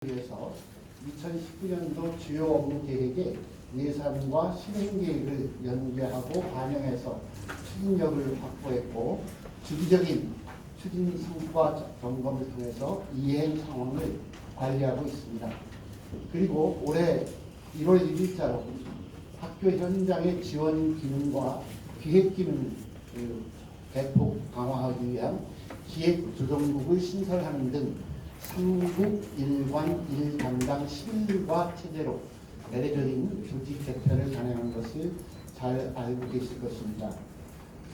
위해서 2019년도 주요 업무 계획에 예산과 실행 계획을 연계하고 반영해서 추진력을 확보했고, 주기적인 추진 성과 점검을 통해서 이행 상황을 관리하고 있습니다. 그리고 올해 1월 1일자로 학교 현장의 지원 기능과 기획 기능을 대폭 강화하기 위한 기획조정국을 신설하는 등 3국 1관 1담당 11과 체제로 내려진 조직 개편을 단행한 것을 잘 알고 계실 것입니다.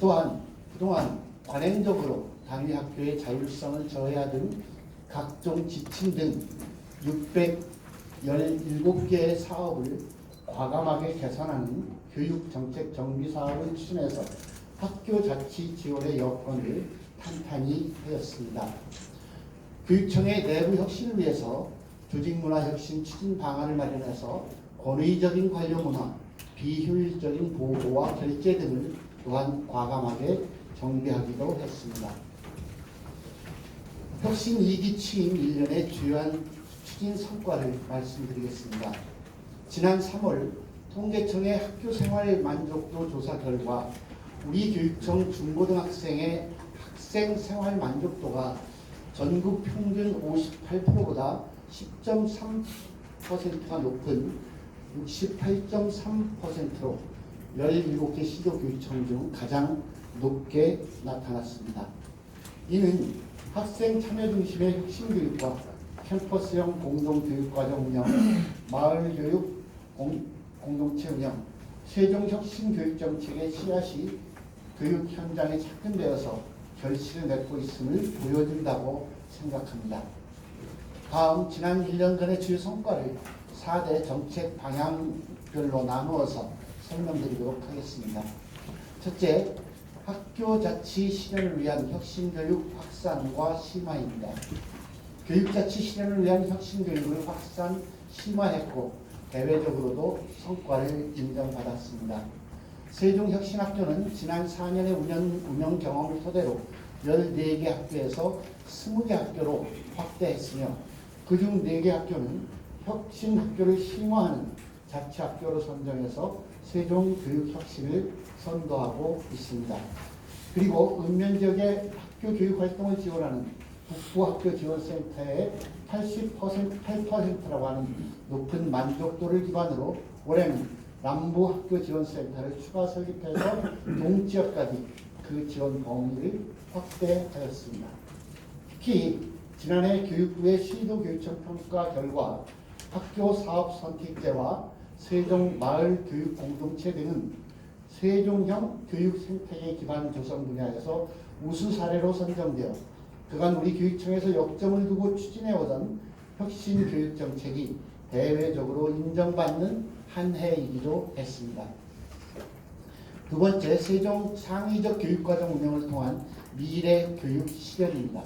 또한 그동안 관행적으로 단위 학교의 자율성을 저해하던 각종 지침 등 617개의 사업을 과감하게 개선하는 교육정책 정비 사업을 추진해서 학교 자치 지원의 여건을 탄탄히 하였습니다. 교육청의 내부 혁신을 위해서 조직문화혁신 추진 방안을 마련해서 권위적인 관료 문화, 비효율적인 보고와 결제 등을 또한 과감하게 정비하기도 했습니다. 혁신 2기 취임 1년의 주요한 추진 성과를 말씀드리겠습니다. 지난 3월 통계청의 학교 생활 만족도 조사 결과 우리 교육청 중고등학생의 학생 생활 만족도가 전국 평균 58%보다 10.3%가 높은 68.3%로 17개 시도교육청 중 가장 높게 나타났습니다. 이는 학생 참여 중심의 혁신교육과 캠퍼스형 공동교육과정 운영, 마을교육 공동체 운영, 세종혁신교육정책의 씨앗이 교육 현장에 착근되어서 결실을 맺고 있음을 보여준다고 생각합니다. 다음 지난 1년간의 주요 성과를 4대 정책 방향별로 나누어서 설명드리도록 하겠습니다. 첫째, 학교 자치 실현을 위한 혁신교육 확산과 심화입니다. 교육자치 실현을 위한 혁신교육을 확산, 심화했고 대외적으로도 성과를 인정받았습니다. 세종혁신학교는 지난 4년의 운영 경험을 토대로 14개 학교에서 20개 학교로 확대했으며 그중 4개 학교는 혁신학교를 심화하는 자치학교로 선정해서 세종교육혁신을 선도하고 있습니다. 그리고 읍면지역의 학교 교육활동을 지원하는 북부학교지원센터의 8%라고 하는 높은 만족도를 기반으로 올해는 남부학교지원센터를 추가 설립해서 동지역까지 그 지원 범위를 확대하였습니다. 특히 지난해 교육부의 시도교육청 평가 결과 학교 사업 선택제와 세종 마을 교육 공동체 등은 세종형 교육 생태계 기반 조성 분야에서 우수 사례로 선정되어 그간 우리 교육청에서 역점을 두고 추진해오던 혁신 교육 정책이 대외적으로 인정받는 한 해이기도 했습니다. 두 번째, 세종 창의적 교육과정 운영을 통한 미래 교육 실현입니다.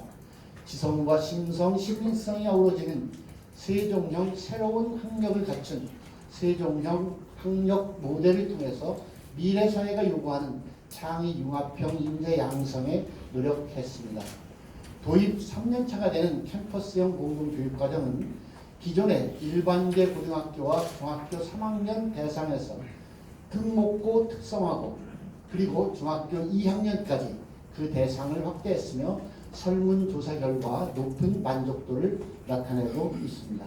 지성과 심성, 시민성이 어우러지는 세종형 새로운 학력을 갖춘 세종형 학력 모델을 통해서 미래 사회가 요구하는 창의 융합형 인재 양성에 노력했습니다. 도입 3년차가 되는 캠퍼스형 공동교육과정은 기존의 일반계 고등학교와 중학교 3학년 대상에서 특목고 특성화고 그리고 중학교 2학년까지 그 대상을 확대했으며 설문조사 결과 높은 만족도를 나타내고 있습니다.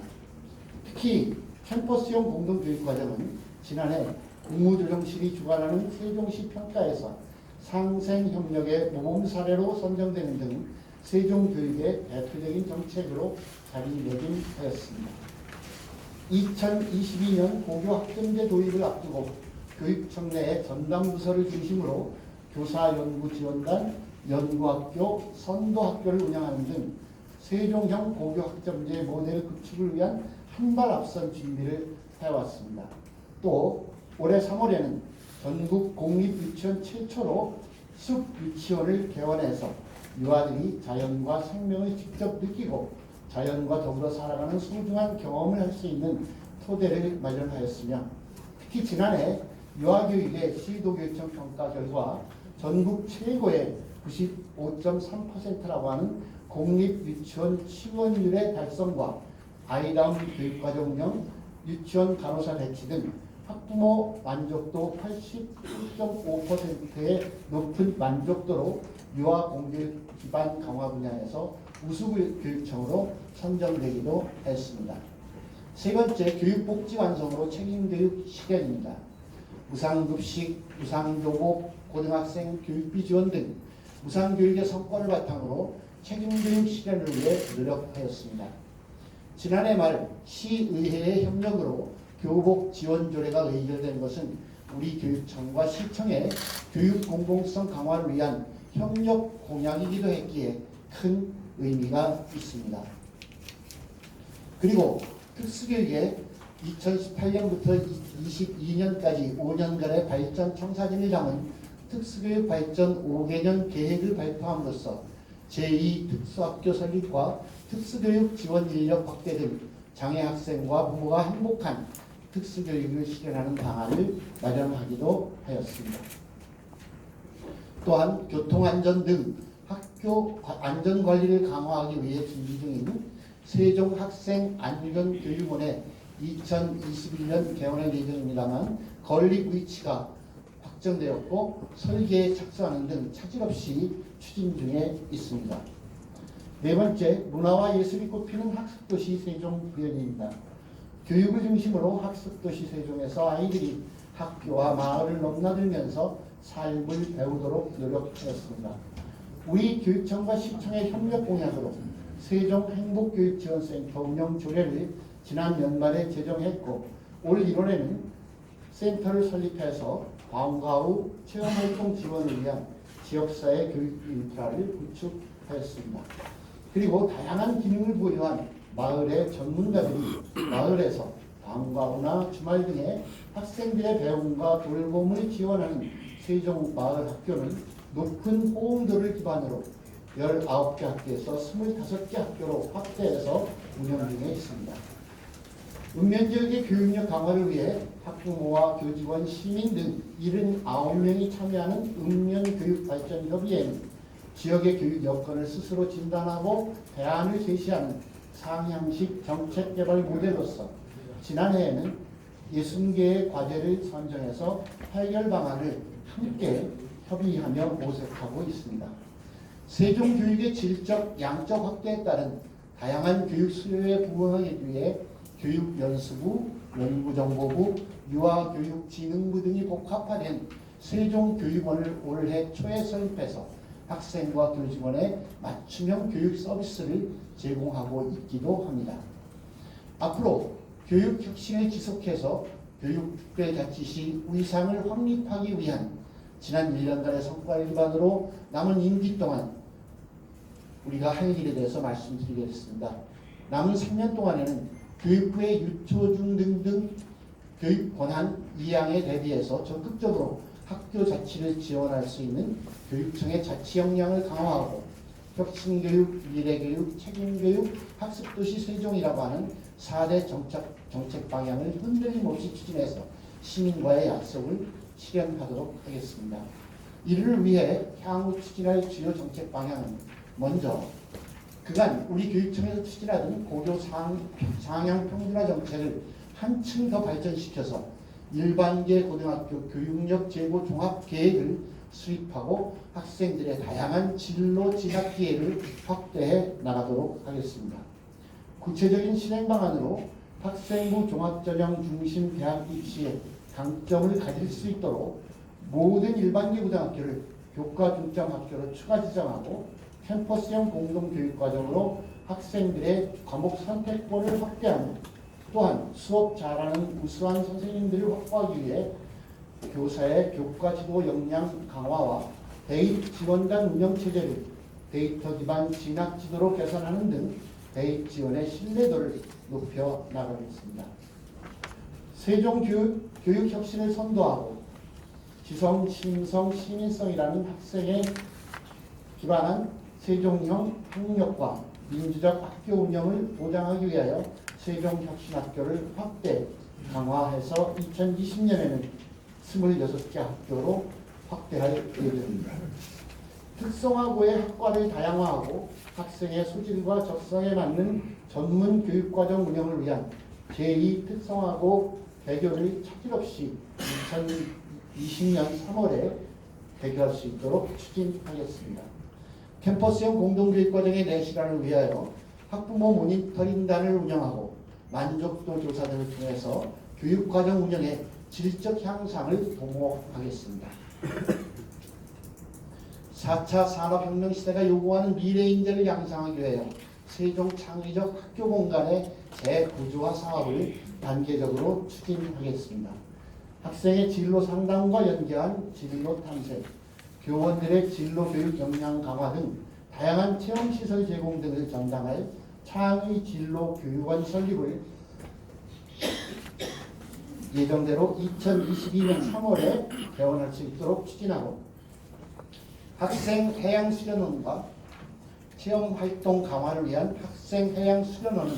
특히 캠퍼스형 공동교육과정은 지난해 국무조정실이 주관하는 세종시 평가에서 상생협력의 모범 사례로 선정되는 등 세종교육의 대표적인 정책으로 자리매김하였습니다. 2022년 고교 학점제 도입을 앞두고 교육청 내에 전담부서를 중심으로 교사연구지원단, 연구학교, 선도학교를 운영하는 등 세종형 고교 학점제 모델 구축을 위한 한 발 앞선 준비를 해왔습니다. 또 올해 3월에는 전국 공립유치원 최초로 숲유치원을 개원해서 유아들이 자연과 생명을 직접 느끼고 자연과 더불어 살아가는 소중한 경험을 할 수 있는 토대를 마련하였으며 특히 지난해 유아교육의 시도교육청 평가 결과 전국 최고의 95.3%라고 하는 공립유치원 지원율의 달성과 아이다운 교육과정 운영, 유치원 간호사 배치 등 학부모 만족도 87.5%의 높은 만족도로 유아 공교육 기반 강화 분야에서 우수교육청으로 선정되기도 했습니다. 세 번째, 교육복지 완성으로 책임교육 실현입니다. 무상급식, 무상교복, 고등학생 교육비 지원 등 무상교육의 성과를 바탕으로 책임교육 실현을 위해 노력하였습니다. 지난해 말 시의회의 협력으로 교복 지원 조례가 의결된 것은 우리 교육청과 시청의 교육 공공성 강화를 위한 협력 공약이기도 했기에 큰 의미가 있습니다. 그리고 특수교육의 2018년부터 22년까지 5년간의 발전 청사진을 담은 특수교육 발전 5개년 계획을 발표함으로써 제2특수학교 설립과 특수교육 지원 인력 확대 등 장애 학생과 부모가 행복한 특수교육을 실현하는 방안을 마련하기도 하였습니다. 또한 교통안전 등 학교 안전관리를 강화하기 위해 준비 중인 세종학생안전교육원의 2021년 개원할 예정입니다만 건립 위치가 확정되었고 설계에 착수하는 등 차질 없이 추진 중에 있습니다. 네 번째, 문화와 예술이 꽃피는 학습도시 세종구현입니다. 교육을 중심으로 학습도시 세종에서 아이들이 학교와 마을을 넘나들면서 삶을 배우도록 노력하였습니다. 우리 교육청과 시청의 협력 공약으로 세종행복교육지원센터 운영 조례를 지난 연말에 제정했고 올 1월에는 센터를 설립해서 방과 후 체험활동 지원을 위한 지역사회 교육 인프라를 구축하였습니다. 그리고 다양한 기능을 보유한 마을의 전문가들이 마을에서 방과 후나 주말 등의 학생들의 배움과 돌봄을 지원하는 세종마을학교는 높은 호응도를 기반으로 19개 학교에서 25개 학교로 확대해서 운영 중에 있습니다. 읍면지역의 교육력 강화를 위해 학부모와 교직원, 시민 등 79명이 참여하는 읍면교육발전협의회는 지역의 교육 여건을 스스로 진단하고 대안을 제시하는 상향식 정책개발 모델로서 지난해에는 60개의 과제를 선정해서 해결 방안을 함께 협의하며 모색하고 있습니다. 세종교육의 질적, 양적 확대에 따른 다양한 교육 수요에 부응하기 위해 교육연수부, 연구정보부, 유아교육진흥부 등이 복합화된 세종교육원을 올해 초에 설립해서 학생과 교직원의 맞춤형 교육 서비스를 제공하고 있기도 합니다. 앞으로 교육혁신을 지속해서 교육특별자치시 위상을 확립하기 위한 지난 1년간의 성과를 기반으로 남은 임기 동안 우리가 할 일에 대해서 말씀드리겠습니다. 남은 3년 동안에는 교육부의 유초중 등등 교육 권한 이양에 대비해서 적극적으로 학교 자치를 지원할 수 있는 교육청의 자치 역량을 강화하고 혁신교육, 미래교육, 책임교육, 학습도시 세종이라고 하는 4대 정책 방향을 흔들림 없이 추진해서 시민과의 약속을 실현하도록 하겠습니다. 이를 위해 향후 추진할 주요 정책 방향은 먼저 그간 우리 교육청에서 추진하던 고교 상향 평준화 정책을 한층 더 발전시켜서 일반계 고등학교 교육력 제고 종합 계획을 수립하고 학생들의 다양한 진로 진학 기회를 확대해 나가도록 하겠습니다. 구체적인 실행 방안으로 학생부 종합전형 중심 대학 입시에 강점을 가질 수 있도록 모든 일반계 고등학교를 교과 중점 학교로 추가 지정하고 캠퍼스형 공동교육과정으로 학생들의 과목 선택권을 확대하며 또한 수업 잘하는 우수한 선생님들을 확보하기 위해 교사의 교과 지도 역량 강화와 대입 지원단 운영체제를 데이터 기반 진학 지도로 개선하는 등 대입 지원의 신뢰도를 높여 나가겠습니다. 세종교육 혁신을 선도하고 지성, 심성, 시민성이라는 학생에 기반한 세종형 학력과 민주적 학교 운영을 보장하기 위하여 세종혁신학교를 확대 강화해서 2020년에는 26개 학교로 확대할 예정입니다. 특성화고의 학과를 다양화하고 학생의 소질과 적성에 맞는 전문 교육과정 운영을 위한 제2특성화고 개교를 차질 없이 2020년 3월에 개교할 수 있도록 추진하겠습니다. 캠퍼스형 공동교육과정의 내실화를 위하여 학부모 모니터링단을 운영하고 만족도 조사들을 통해서 교육과정 운영의 질적 향상을 도모하겠습니다. 4차 산업혁명 시대가 요구하는 미래 인재를 양성하기 위하여 세종 창의적 학교 공간의 재구조화 사업을 단계적으로 추진하겠습니다. 학생의 진로 상담과 연계한 진로 탐색, 교원들의 진로 교육 역량 강화 등 다양한 체험시설 제공 등을 전담할 창의 진로 교육원 설립을 예정대로 2022년 3월에 개원할 수 있도록 추진하고 학생 해양 수련원과 체험활동 강화를 위한 학생 해양 수련원은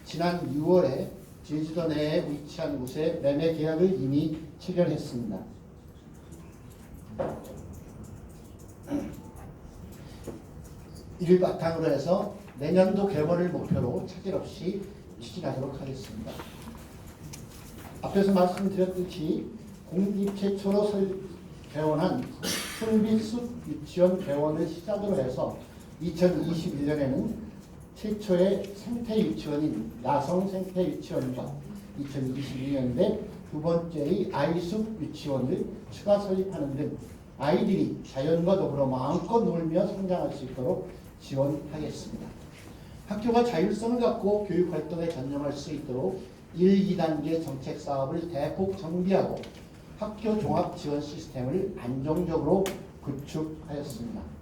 지난 6월에 제주도 내에 위치한 곳에 매매 계약을 이미 체결했습니다. 이를 바탕으로 해서 내년도 개원을 목표로 차질 없이 추진하도록 하겠습니다. 앞에서 말씀드렸듯이 공립 최초로 개원한 풀빛숲 유치원 개원을 시작으로 해서 2021년에는 최초의 생태 유치원인 야성 생태 유치원과 2022년에 두 번째의 아이숲 유치원을 추가 설립하는 등 아이들이 자연과 더불어 마음껏 놀며 성장할 수 있도록 지원하겠습니다. 학교가 자율성을 갖고 교육활동에 전념할 수 있도록 1, 2단계 정책 사업을 대폭 정비하고 학교 종합 지원 시스템을 안정적으로 구축하였습니다.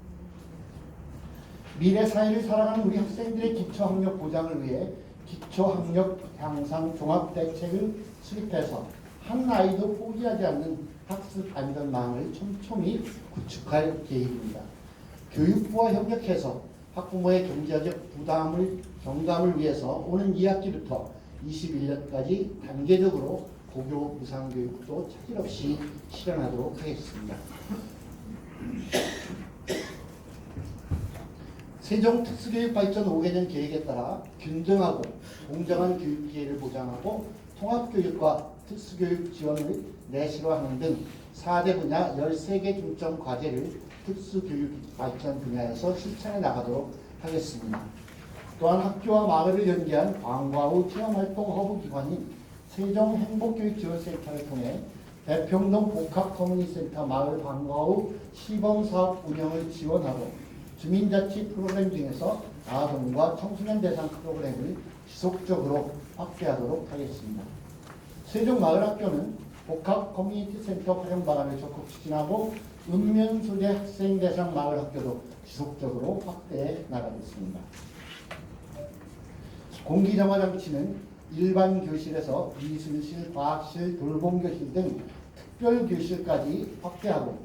미래 사회를 살아가는 우리 학생들의 기초학력 보장을 위해 기초학력 향상 종합 대책을 수립해서 한 아이도 포기하지 않는 학습 안전망을 촘촘히 구축할 계획입니다. 교육부와 협력해서 학부모의 경제적 경감을 위해서 오는 2학기부터 21년까지 단계적으로 고교 무상교육도 차질 없이 실현하도록 하겠습니다. 세종 특수교육 발전 5개년 계획에 따라 균등하고 공정한 교육 기회를 보장하고 통합교육과 특수교육 지원을 내실화하는 등 4대 분야 13개 중점 과제를 특수교육 발전 분야에서 실천해 나가도록 하겠습니다. 또한 학교와 마을을 연계한 방과 후 체험활동 허브기관인 세종행복교육지원센터를 통해 대평동 복합커뮤니티센터 마을 방과 후 시범사업 운영을 지원하고 주민자치 프로그램 중에서 아동과 청소년 대상 프로그램을 지속적으로 확대하도록 하겠습니다. 세종마을학교는 복합커뮤니티센터 활용 방안을 적극 추진하고 읍면소재 학생 대상 마을학교도 지속적으로 확대해 나가겠습니다. 공기정화 장치는 일반 교실에서 미술실, 과학실, 돌봄교실 등 특별 교실까지 확대하고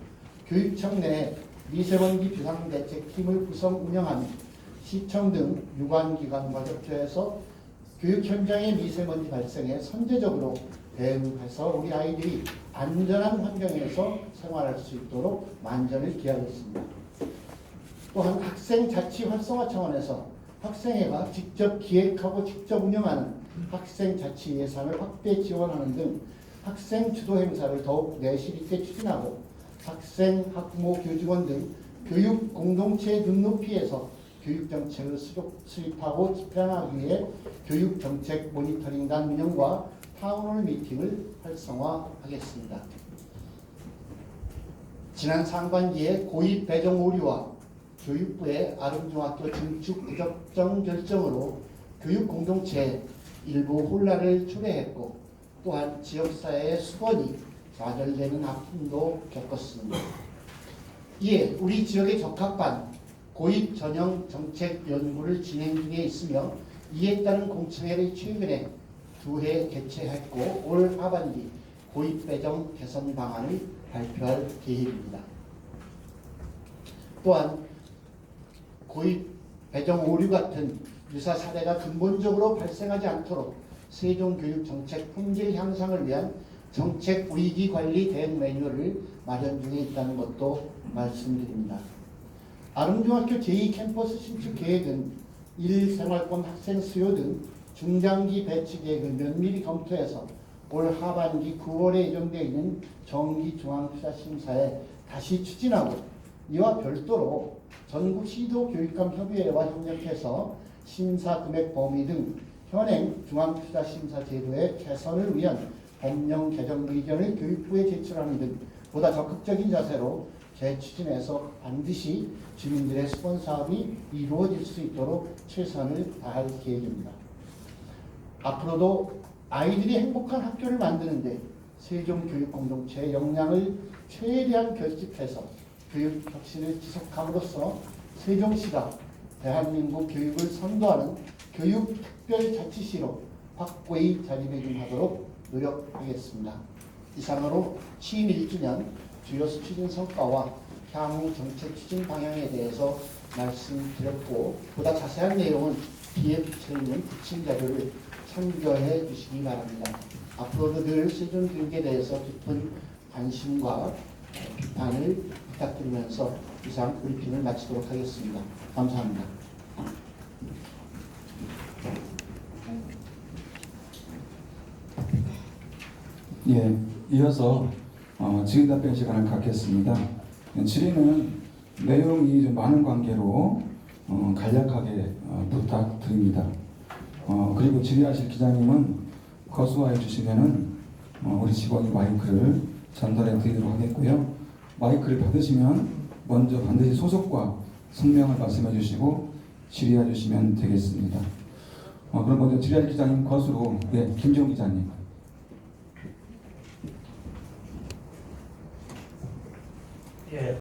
교육청 내에 미세먼지 비상대책팀을 구성 운영하며 시청 등 유관기관과 협조해서 교육 현장의 미세먼지 발생에 선제적으로 대응해서 우리 아이들이 안전한 환경에서 생활할 수 있도록 만전을 기하겠습니다. 또한 학생 자치 활성화 차원에서 학생회가 직접 기획하고 직접 운영하는 학생 자치 예산을 확대 지원하는 등 학생 주도 행사를 더욱 내실 있게 추진하고 학생, 학부모, 교직원 등 교육 공동체의 눈높이에서 교육정책을 수립하고 집행하기 위해 교육정책 모니터링단 운영과 타운홀 미팅을 활성화하겠습니다. 지난 상반기에 고입 배정 오류와 교육부의 아름중학교 증축 부적정 결정으로 교육 공동체에 일부 혼란을 초래했고 또한 지역사회의 수건이 좌절되는 아픔도 겪었습니다. 이에 우리 지역의 적합반 고입 전형 정책 연구를 진행 중에 있으며 이에 따른 공청회를 최근에 2회 개최했고 올 하반기 고입 배정 개선 방안을 발표할 계획입니다. 또한 고입 배정 오류 같은 유사 사례가 근본적으로 발생하지 않도록 세종교육정책 품질 향상을 위한 정책 위기 관리 대응 매뉴얼을 마련 중에 있다는 것도 말씀드립니다. 아름중학교 제2 캠퍼스 신축 계획은 일생활권 학생 수요 등 중장기 배치 계획을 면밀히 검토해서 올 하반기 9월에 예정되어 있는 정기 중앙투자심사에 다시 추진하고, 이와 별도로 전국 시도교육감협의회와 협력해서 심사 금액 범위 등 현행 중앙투자심사 제도의 개선을 위한 법령 개정 의견을 교육부에 제출하는 등 보다 적극적인 자세로 재추진해서 반드시 주민들의 수건 사업이 이루어질 수 있도록 최선을 다할 계획입니다. 앞으로도 아이들이 행복한 학교를 만드는데 세종교육공동체의 역량을 최대한 결집해서 교육 혁신을 지속함으로써 세종시가 대한민국 교육을 선도하는 교육특별자치시로 확고히 자리매김하도록 노력하겠습니다. 이상으로 취임 1주년 주요 추진 성과와 향후 정책 추진 방향에 대해서 말씀드렸고, 보다 자세한 내용은 뒤에 붙여 있는 부침 자료를 참고해 주시기 바랍니다. 앞으로도 늘 세종교육에 대해서 깊은 관심과 비판을 부탁드리면서 이상 브리핑을 마치도록 하겠습니다. 감사합니다. 예, 이어서 질의 답변 시간을 갖겠습니다. 질의는 내용이 좀 많은 관계로 간략하게 부탁드립니다. 그리고 질의하실 기자님은 거수하여 주시면은 우리 직원이 마이크를 전달해 드리도록 하겠고요. 마이크를 받으시면 먼저 반드시 소속과 성명을 말씀해 주시고 질의해 주시면 되겠습니다. 그럼 먼저 질의할 기자님 거수로, 김지용 기자님. 예.